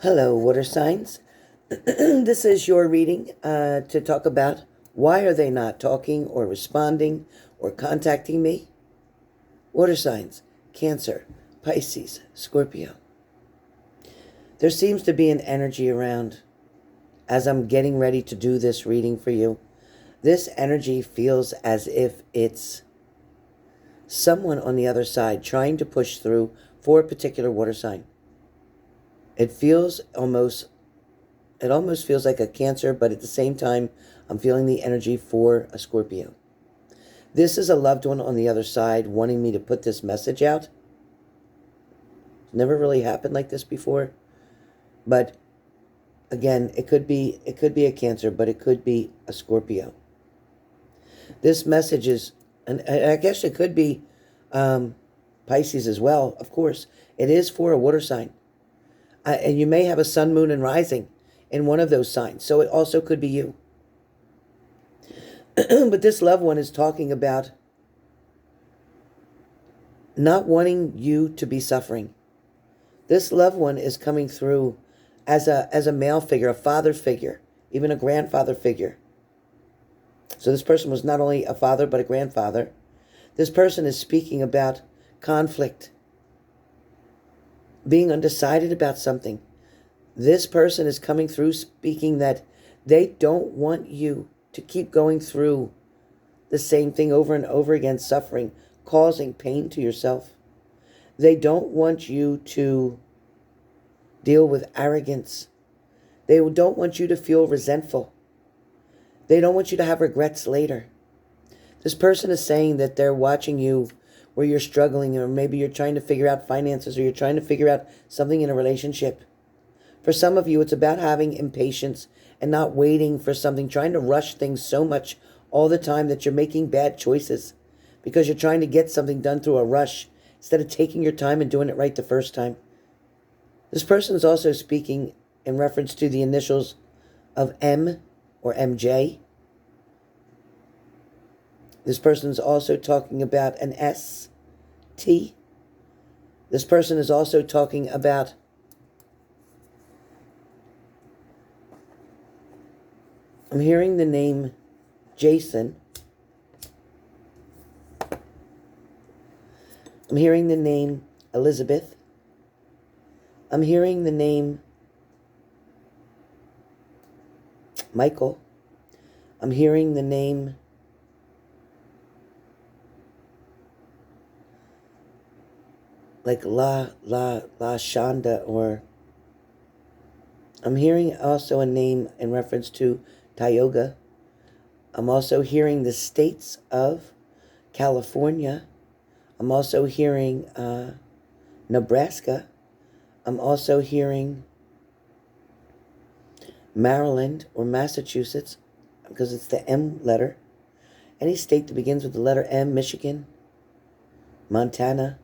Hello, water signs. This is your reading to talk about why are they not talking or responding or contacting me? Water signs, Cancer, Pisces, Scorpio. There seems to be an energy around as I'm getting ready to do this reading for you. This energy feels as if it's someone on the other side trying to push through for a particular water sign. It almost feels like a Cancer, but at the same time, I'm feeling the energy for a Scorpio. This is a loved one on the other side wanting me to put this message out. Never really happened like this before. But again, it could be a Cancer, but it could be a Scorpio. This message is, and I guess it could be Pisces as well, of course. It is for a water sign. And you may have a sun, moon, and rising in one of those signs. So it also could be you. But this loved one is talking about not wanting you to be suffering. This loved one is coming through as a male figure, a father figure, even a grandfather figure. So this person was not only a father, but a grandfather. This person is speaking about conflict, being undecided about something. This person is coming through speaking that they don't want you to keep going through the same thing over and over again, suffering, causing pain to yourself. They don't want you to deal with arrogance. They don't want you to feel resentful. They don't want you to have regrets later. This person is saying that they're watching you where you're struggling, or maybe you're trying to figure out finances, or you're trying to figure out something in a relationship. For some of you, it's about having impatience and not waiting for something, trying to rush things so much all the time that you're making bad choices because you're trying to get something done through a rush instead of taking your time and doing it right the first time. This person is also speaking in reference to the initials of M or MJ. This person is also talking about an ST. This person is also talking about I'm hearing the name Jason. I'm hearing the name Elizabeth. I'm hearing the name Michael. I'm hearing the name like La Shonda, or I'm hearing also a name in reference to Tioga. I'm also hearing the states of California. I'm also hearing Nebraska. I'm also hearing Maryland or Massachusetts, because it's the M letter. Any state that begins with the letter M: Michigan, Montana,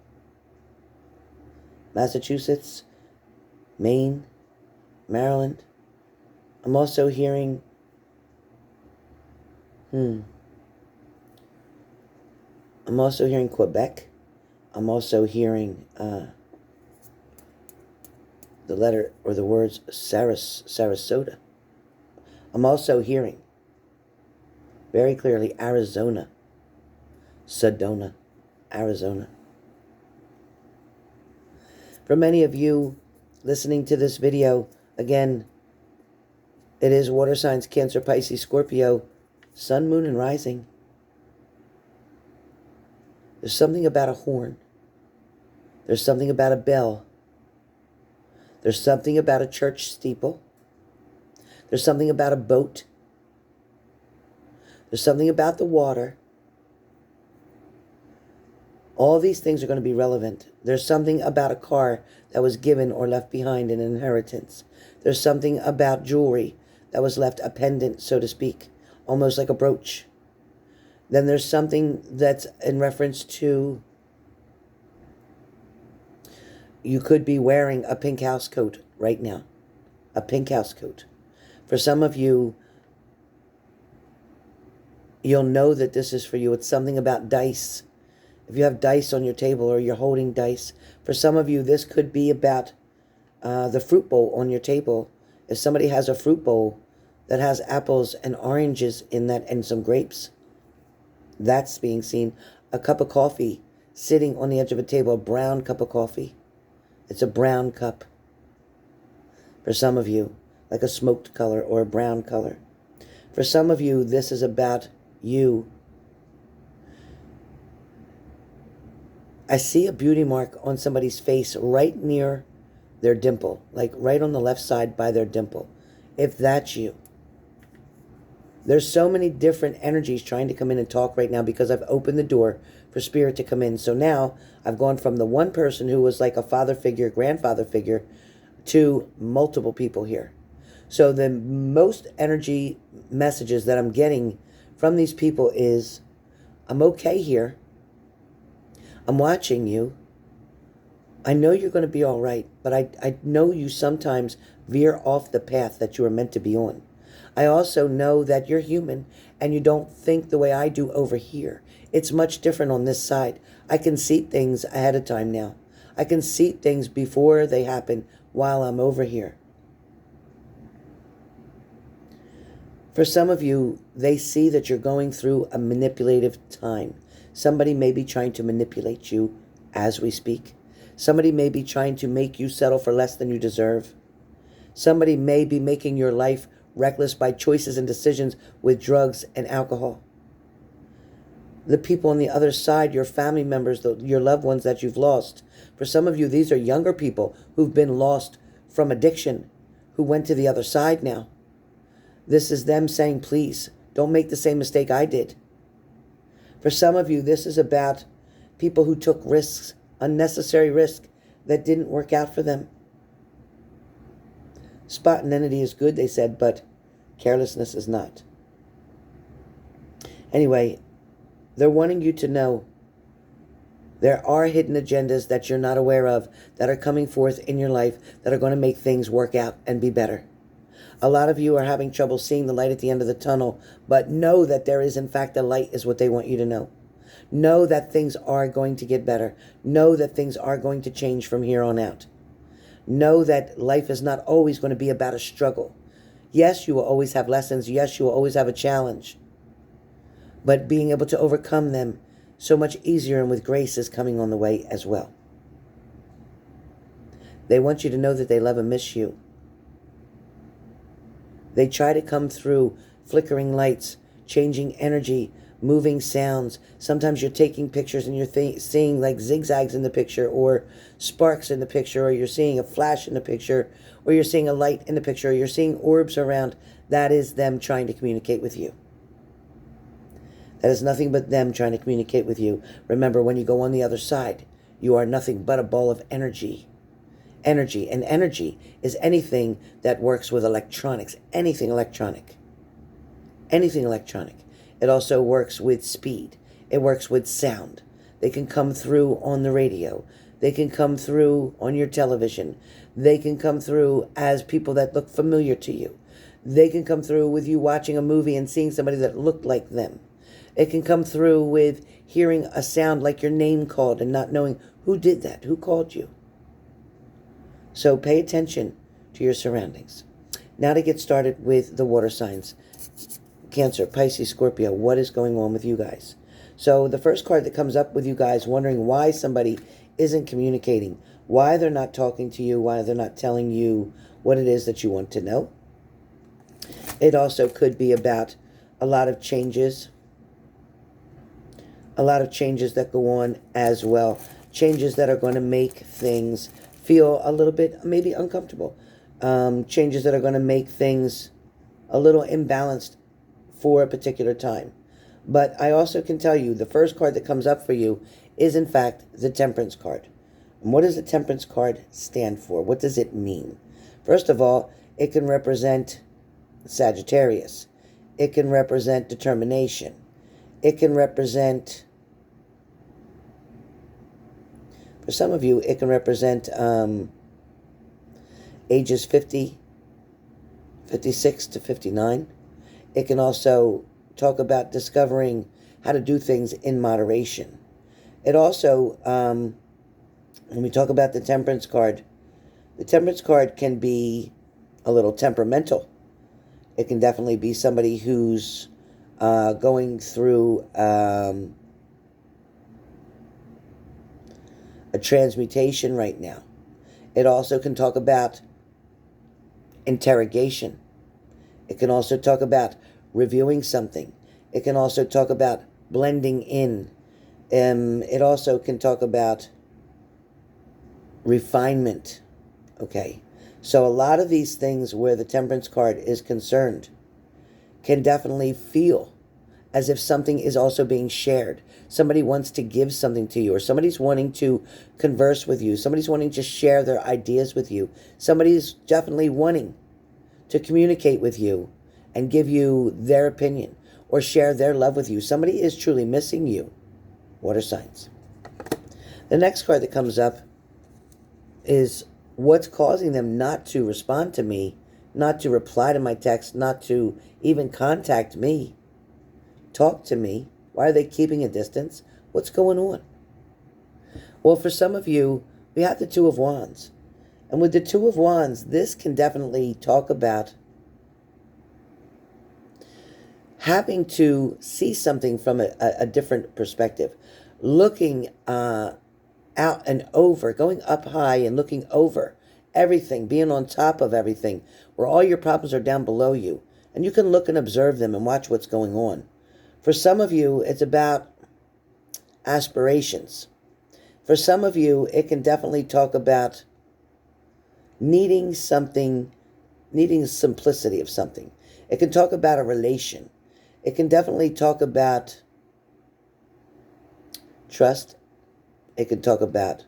Massachusetts, Maine, Maryland. I'm also hearing I'm also hearing Quebec. I'm also hearing the letter or the words Sarasota. I'm also hearing very clearly Arizona, Sedona, Arizona. For many of you listening to this video, again, it is water signs, Cancer, Pisces, Scorpio, sun, moon, and rising. There's something about a horn. There's something about a bell. There's something about a church steeple. There's something about a boat. There's something about the water. All these things are going to be relevant. There's something about a car that was given or left behind, an inheritance. There's something about jewelry that was left, a pendant, so to speak, almost like a brooch. Then there's something that's in reference to you could be wearing a pink house coat right now. A pink house coat. For some of you, you'll know that this is for you. It's something about dice. If you have dice on your table or you're holding dice, for some of you, this could be about The fruit bowl on your table. If somebody has a fruit bowl that has apples and oranges in that and some grapes, that's being seen. A cup of coffee sitting on the edge of a table, a brown cup of coffee. It's a brown cup. For some of you, like a smoked color or a brown color. For some of you, this is about you. I see a beauty mark on somebody's face right near their dimple, like right on the left side by their dimple. If that's you. There's so many different energies trying to come in and talk right now because I've opened the door for spirit to come in. So now I've gone from the one person who was like a father figure, grandfather figure, to multiple people here. So the most energy messages that I'm getting from these people is, I'm okay here. I'm watching you. I know you're going to be all right, but I know you sometimes veer off the path that you are meant to be on. I also know that you're human and you don't think the way I do over here. It's much different on this side. I can see things ahead of time now. I can see things before they happen while I'm over here. For some of you, they see that you're going through a manipulative time. Somebody may be trying to manipulate you as we speak. Somebody may be trying to make you settle for less than you deserve. Somebody may be making your life reckless by choices and decisions with drugs and alcohol. The people on the other side, your family members, your loved ones that you've lost. For some of you, these are younger people who've been lost from addiction, who went to the other side now. This is them saying, please, don't make the same mistake I did. For some of you, this is about people who took risks, unnecessary risk that didn't work out for them. Spontaneity is good, they said, but carelessness is not. Anyway, they're wanting you to know there are hidden agendas that you're not aware of that are coming forth in your life that are going to make things work out and be better. A lot of you are having trouble seeing the light at the end of the tunnel, but know that there is, in fact, a light is what they want you to know. Know that things are going to get better. Know that things are going to change from here on out. Know that life is not always going to be about a struggle. Yes, you will always have lessons. Yes, you will always have a challenge. But being able to overcome them so much easier and with grace is coming on the way as well. They want you to know that they love and miss you. They try to come through flickering lights, changing energy, moving sounds. Sometimes you're taking pictures and you're seeing like zigzags in the picture or sparks in the picture, or you're seeing a flash in the picture, or you're seeing a light in the picture, or you're seeing orbs around. That is them trying to communicate with you. That is nothing but them trying to communicate with you. Remember, when you go on the other side, you are nothing but a ball of energy. Energy. And energy is anything that works with electronics. Anything electronic. Anything electronic. It also works with speed. It works with sound. They can come through on the radio. They can come through on your television. They can come through as people that look familiar to you. They can come through with you watching a movie and seeing somebody that looked like them. It can come through with hearing a sound like your name called and not knowing who did that, who called you. So pay attention to your surroundings. Now to get started with the water signs. Cancer, Pisces, Scorpio, what is going on with you guys? So the first card that comes up with you guys wondering why somebody isn't communicating, why they're not talking to you, why they're not telling you what it is that you want to know. It also could be about a lot of changes that go on as well. Changes that are going to make things feel a little bit maybe uncomfortable. Changes that are going to make things a little imbalanced for a particular time. But I also can tell you the first card that comes up for you is in fact the Temperance card. And what does the Temperance card stand for? What does it mean? First of all, it can represent Sagittarius. It can represent determination. It can represent, for some of you, it can represent ages 50, 56 to 59. It can also talk about discovering how to do things in moderation. It also, when we talk about the Temperance card, The Temperance card can be a little temperamental. It can definitely be somebody who's going through a transmutation right now. It also can talk about interrogation. It can also talk about reviewing something. It can also talk about blending in. It also can talk about refinement. Okay. So a lot of these things where the Temperance card is concerned can definitely feel as if something is also being shared. Somebody wants to give something to you, or somebody's wanting to converse with you. Somebody's wanting to share their ideas with you. Somebody's definitely wanting to communicate with you and give you their opinion or share their love with you. Somebody is truly missing you. Water signs. The next card that comes up is what's causing them not to respond to me, not to reply to my text, not to even contact me, talk to me. Why are they keeping a distance? What's going on? Well, for some of you, we have the Two of Wands. And with the Two of Wands, this can definitely talk about having to see something from a different perspective. Looking out and over, going up high and looking over everything, being on top of everything, where all your problems are down below you. And you can look and observe them and watch what's going on. For some of you, it's about aspirations. For some of you, it can definitely talk about needing something, needing simplicity of something. It can talk about a relation. It can definitely talk about trust. It can talk about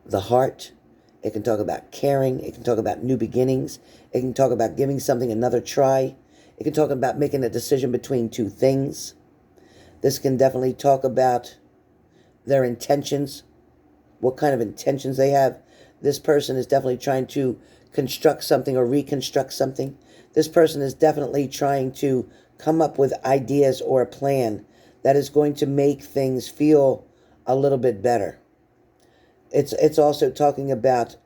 the heart. It can talk about caring. It can talk about new beginnings. It can talk about giving something another try. It can talk about making a decision between two things. This can definitely talk about their intentions, what kind of intentions they have. This person is definitely trying to construct something or reconstruct something. This person is definitely trying to come up with ideas or a plan that is going to make things feel a little bit better. It's also talking about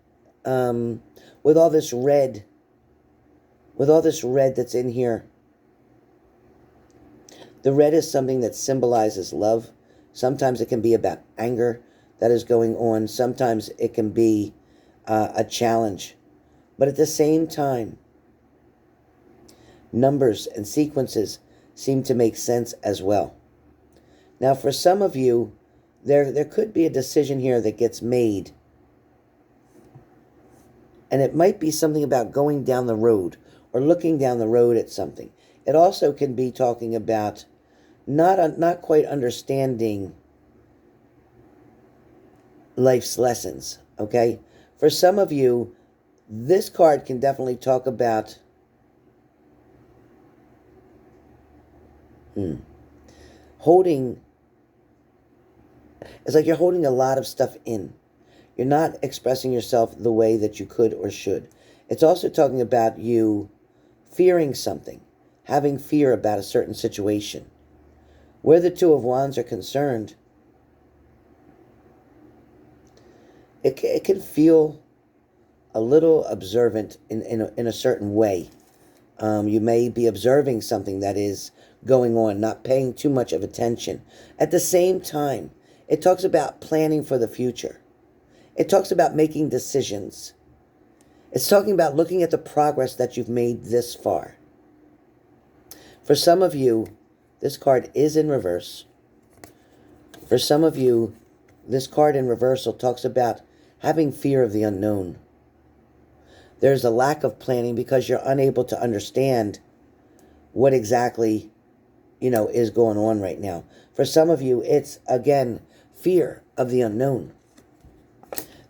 with all this red that's in here. The red is something that symbolizes love. Sometimes it can be about anger that is going on. Sometimes it can be a challenge. But at the same time, numbers and sequences seem to make sense as well. Now, for some of you, there could be a decision here that gets made. And it might be something about going down the road or looking down the road at something. It also can be talking about not quite understanding life's lessons, okay? For some of you, this card can definitely talk about holding. It's like you're holding a lot of stuff in. You're not expressing yourself the way that you could or should. It's also talking about you fearing something, having fear about a certain situation. Where the Two of Wands are concerned, it can feel a little observant in a certain way. You may be observing something that is going on, not paying too much of attention. At the same time, it talks about planning for the future. It talks about making decisions. It's talking about looking at the progress that you've made this far. For some of you, this card is in reverse. For some of you, this card in reversal talks about having fear of the unknown. There's a lack of planning because you're unable to understand what exactly, is going on right now. For some of you, it's, again, fear of the unknown.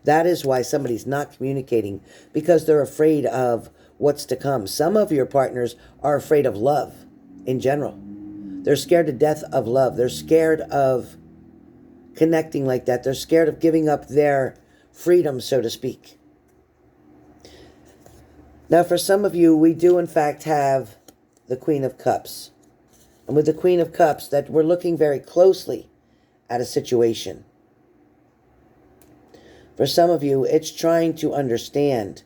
That is why somebody's not communicating, because they're afraid of what's to come. Some of your partners are afraid of love in general. They're scared to death of love. They're scared of connecting like that. They're scared of giving up their freedom, so to speak. Now, for some of you, we do in fact have the Queen of Cups. And with the Queen of Cups, that we're looking very closely at a situation. For some of you, it's trying to understand.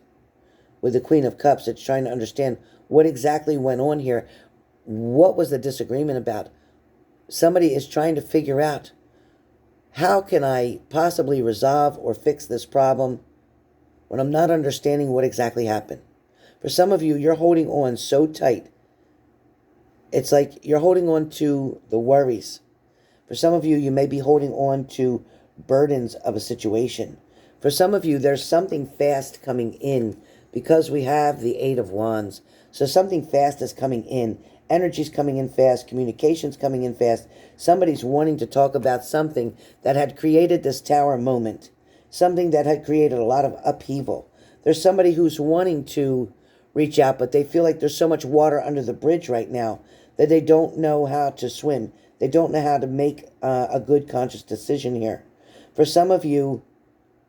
With the Queen of Cups, it's trying to understand what exactly went on here. What was the disagreement about? Somebody is trying to figure out, how can I possibly resolve or fix this problem when I'm not understanding what exactly happened? For some of you, you're holding on so tight. It's like you're holding on to the worries. For some of you, you may be holding on to burdens of a situation. For some of you, there's something fast coming in because we have the Eight of Wands. So something fast is coming in. Energy's coming in fast. Communication's coming in fast. Somebody's wanting to talk about something that had created this Tower moment. Something that had created a lot of upheaval. There's somebody who's wanting to reach out, but they feel like there's so much water under the bridge right now that they don't know how to swim. They don't know how to make a good conscious decision here. For some of you,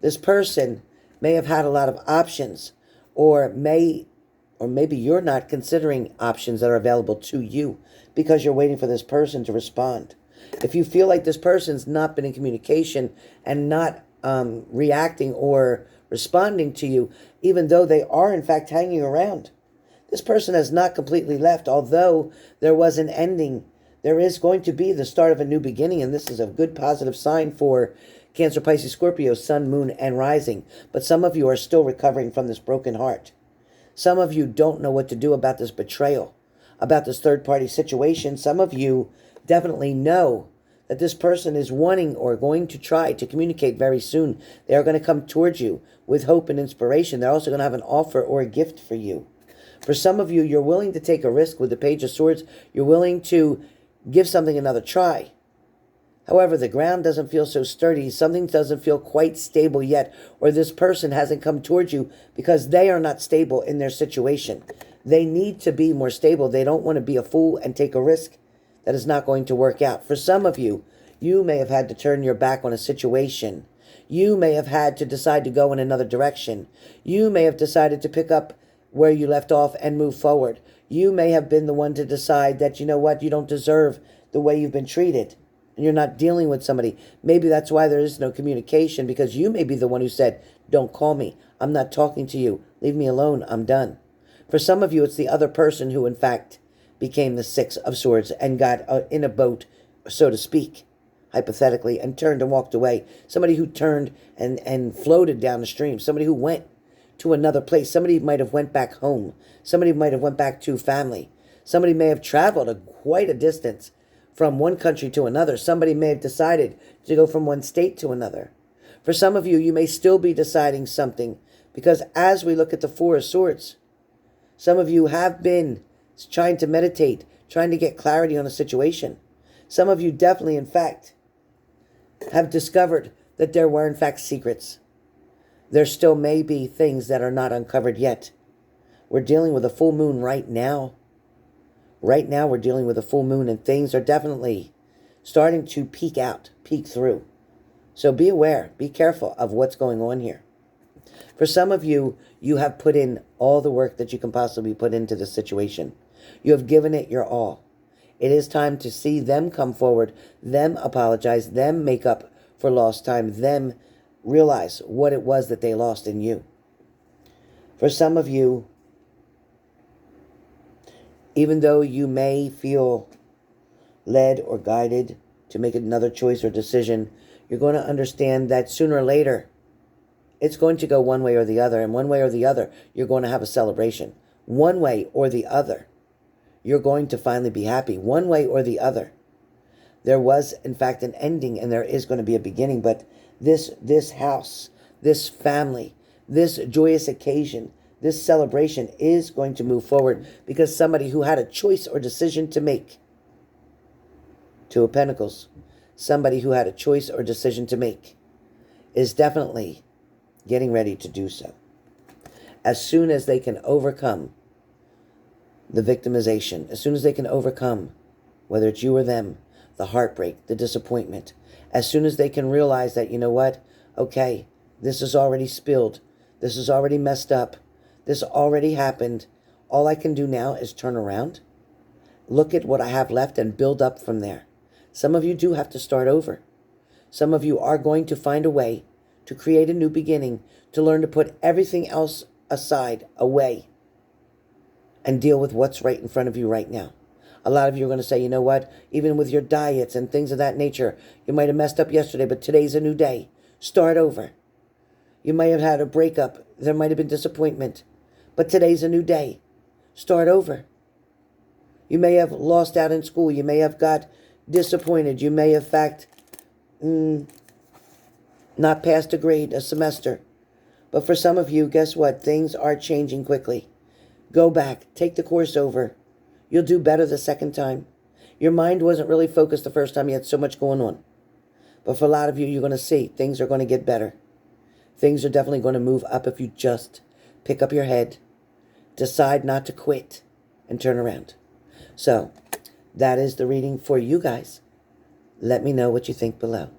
this person may have had a lot of options, or maybe you're not considering options that are available to you because you're waiting for this person to respond. If you feel like this person's not been in communication and not reacting or responding to you, even though they are in fact hanging around, this person has not completely left. Although there was an ending, there is going to be the start of a new beginning, and this is a good positive sign for Cancer, Pisces, Scorpio, Sun, Moon, and Rising. But some of you are still recovering from this broken heart. Some of you don't know what to do about this betrayal, about this third-party situation. Some of you definitely know that this person is wanting or going to try to communicate very soon. They are going to come towards you with hope and inspiration. They're also going to have an offer or a gift for you. For some of you, you're willing to take a risk with the Page of Swords. You're willing to give something another try. However, the ground doesn't feel so sturdy. Something doesn't feel quite stable yet, or this person hasn't come towards you because they are not stable in their situation. They need to be more stable. They don't want to be a fool and take a risk that is not going to work out. For some of you, you may have had to turn your back on a situation. You may have had to decide to go in another direction. You may have decided to pick up where you left off and move forward. You may have been the one to decide that, you know what, you don't deserve the way you've been treated. And you're not dealing with somebody. Maybe that's why there is no communication, because you may be the one who said, don't call me. I'm not talking to you. Leave me alone. I'm done. For some of you, it's the other person who, in fact, became the Six of Swords and got in a boat, so to speak, hypothetically, and turned and walked away. Somebody who turned and floated down the stream. Somebody who went to another place. Somebody might have went back home. Somebody might have went back to family. Somebody may have traveled quite a distance from one country to another. Somebody may have decided to go from one state to another. For some of you, you may still be deciding something, because as we look at the Four of Swords, some of you have been trying to meditate, trying to get clarity on a situation. Some of you definitely, in fact, have discovered that there were, in fact, secrets. There still may be things that are not uncovered yet. We're dealing with a full moon right now. Right now, we're dealing with a full moon, and things are definitely starting to peek through. So be aware, be careful of what's going on here. For some of you, you have put in all the work that you can possibly put into this situation. You have given it your all. It is time to see them come forward, them apologize, them make up for lost time, them realize what it was that they lost in you. For some of you, even though you may feel led or guided to make another choice or decision, you're going to understand that sooner or later, it's going to go one way or the other. And one way or the other, you're going to have a celebration. One way or the other, you're going to finally be happy. One way or the other. There was, in fact, an ending, and there is going to be a beginning. But this house, this family, this joyous occasion, this celebration is going to move forward, because somebody who had a choice or decision to make, Two of Pentacles, somebody who had a choice or decision to make is definitely getting ready to do so. As soon as they can overcome the victimization, as soon as they can overcome, whether it's you or them, the heartbreak, the disappointment, as soon as they can realize that, you know what, okay, this is already spilled, this is already messed up, this already happened. All I can do now is turn around, look at what I have left, and build up from there. Some of you do have to start over. Some of you are going to find a way to create a new beginning, to learn to put everything else aside, away, and deal with what's right in front of you right now. A lot of you are going to say, you know what, even with your diets and things of that nature, you might have messed up yesterday, but today's a new day. Start over. You might have had a breakup. There might have been disappointment, but today's a new day. Start over. You may have lost out in school. You may have got disappointed. You may have, in fact, not passed a grade, a semester. But for some of you, guess what? Things are changing quickly. Go back. Take the course over. You'll do better the second time. Your mind wasn't really focused the first time. You had so much going on. But for a lot of you, you're going to see things are going to get better. Things are definitely going to move up if you just pick up your head, decide not to quit, and turn around. So, that is the reading for you guys. Let me know what you think below.